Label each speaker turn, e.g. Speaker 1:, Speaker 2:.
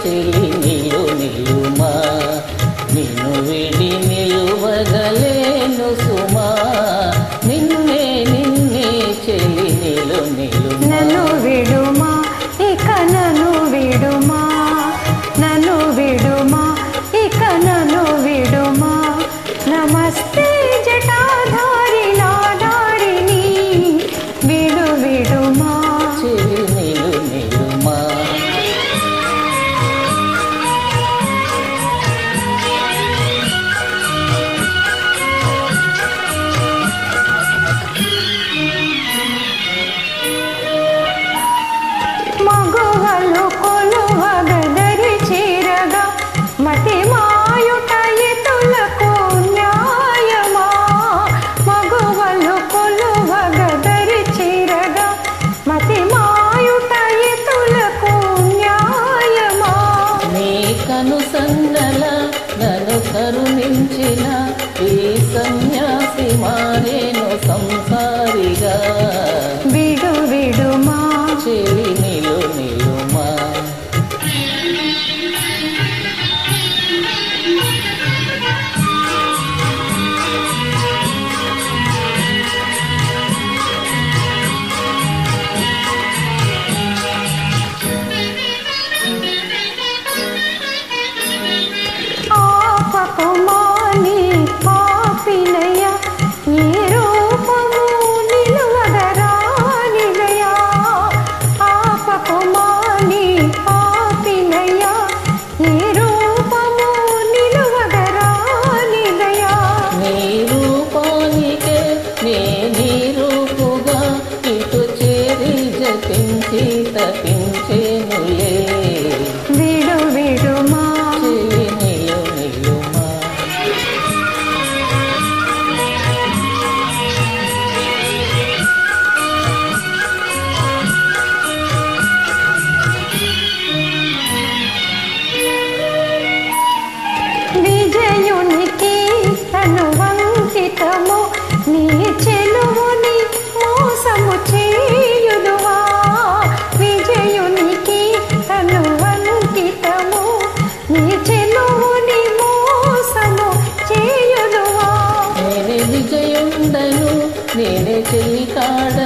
Speaker 1: చెలి నిలుమా, నిన్ను విడి నిలువగలేను సుమా, నిన్నే నిన్నే చెలి నిలుమా.
Speaker 2: నన్ను విడుమా, ఇక నన్ను విడుమా, నన్ను విడుమా, ఇక నన్ను విడుమా. నమస్తే జటాధారి నాడారిని, విడు విడుమా
Speaker 1: చెలి నిలుమా.
Speaker 2: మగవలు కొలువగదరి చేరగా మతి మాయుట ఎతులకు న్యాయమా. మగవలు కొలువగదరి చేరగా మతి మాయుట ఎతులకు న్యాయమా.
Speaker 1: నీ కను సన్నల నన్ను కరుణించిన ఈ సన్యాసి మారేను సంసారిగా,
Speaker 2: విడు విడుమా
Speaker 1: చెలి నిలుమా.
Speaker 2: ఆపకుమాని పాపినయ, ఈ రూపము నిలువగరానిదయా. ఆపకుమాని పాపినయ, ఈ రూపము నిలువగరానిదయా.
Speaker 1: నీ రూపానికే నే నీ రూపుగా ఇటు చేరి జపించి తపించేనులే,
Speaker 2: విడు విడుమా
Speaker 1: చెలి నిలుమా.
Speaker 2: విజయునికి తను వంకితము, నీ చెలువుని మోసము చేయుదువా. విజయునికి తను వంకితము, నీ చెలువుని మోసము చేయుదువా.
Speaker 1: నేనే విజయుండను, నేనే చెలి కాడ